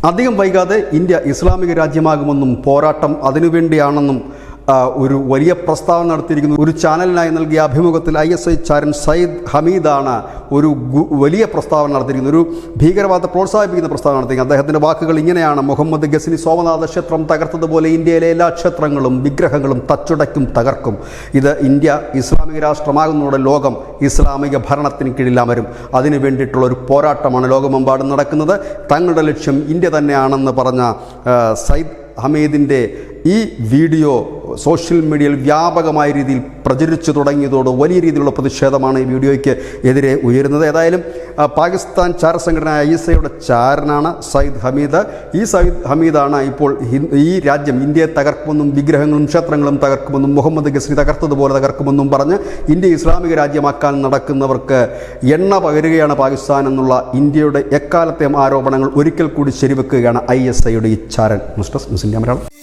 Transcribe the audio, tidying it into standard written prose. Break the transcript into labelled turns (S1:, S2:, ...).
S1: അധികം വൈകാതെ ഇന്ത്യ ഇസ്ലാമിക രാജ്യമാകുമെന്നും പോരാട്ടം അതിനുവേണ്ടിയാണെന്നും ഒരു വലിയ പ്രസ്താവന നടത്തിയിരിക്കുന്നു. ഒരു ചാനലിനായി നൽകിയ അഭിമുഖത്തിൽ ISI ചാരൻ സയ്യിദ് ഹമീദാണ് ഒരു വലിയ പ്രസ്താവന നടത്തിയിരിക്കുന്നത്. ഒരു ഭീകരവാദത്തെ പ്രോത്സാഹിപ്പിക്കുന്ന പ്രസ്താവന നടത്തിയിരിക്കുന്നത്. അദ്ദേഹത്തിൻ്റെ വാക്കുകൾ ഇങ്ങനെയാണ്: മുഹമ്മദ് ഗസ്നി സോമനാഥ ക്ഷേത്രം തകർത്തതുപോലെ ഇന്ത്യയിലെ എല്ലാ ക്ഷേത്രങ്ങളും വിഗ്രഹങ്ങളും തച്ചുടയ്ക്കും, തകർക്കും. ഇത് ഇന്ത്യ ഇസ്ലാമിക രാഷ്ട്രമാകുന്നതോടെ ലോകം ഇസ്ലാമിക ഭരണത്തിന് കീഴിൽ അമരും. അതിനു വേണ്ടിയിട്ടുള്ള ഒരു പോരാട്ടമാണ് ലോകമെമ്പാടും നടക്കുന്നത്. തങ്ങളുടെ ലക്ഷ്യം ഇന്ത്യ തന്നെയാണെന്ന് പറഞ്ഞ സയ്യിദ് ഹമീദിൻ്റെ ഈ വീഡിയോ സോഷ്യൽ മീഡിയയിൽ വ്യാപകമായ രീതിയിൽ പ്രചരിച്ചു തുടങ്ങിയതോട് വലിയ രീതിയിലുള്ള പ്രതിഷേധമാണ് ഈ വീഡിയോയ്ക്ക് എതിരെ ഉയരുന്നത്. ഏതായാലും പാകിസ്ഥാൻ ചാരസംഘടന ISIയുടെ ചാരനാണ് സയ്യിദ് ഹമീദ്. ഈ സയ്യിദ് ഹമീദാണ് ഇപ്പോൾ ഈ രാജ്യം ഇന്ത്യയെ തകർക്കുമെന്നും വിഗ്രഹങ്ങളും ക്ഷേത്രങ്ങളും തകർക്കുമെന്നും മുഹമ്മദ് ഗസ്നി തകർത്തതുപോലെ തകർക്കുമെന്നും പറഞ്ഞ് ഇന്ത്യ ഇസ്ലാമിക രാജ്യമാക്കാൻ നടക്കുന്നവർക്ക് എണ്ണ പകരുകയാണ് പാകിസ്ഥാൻ എന്നുള്ള ഇന്ത്യയുടെ എക്കാലത്തെയും ആരോപണങ്ങൾ ഒരിക്കൽ കൂടി ശരിവെക്കുകയാണ് ISIയുടെ ഈ ചാരൻ. News desk news India Malayalam.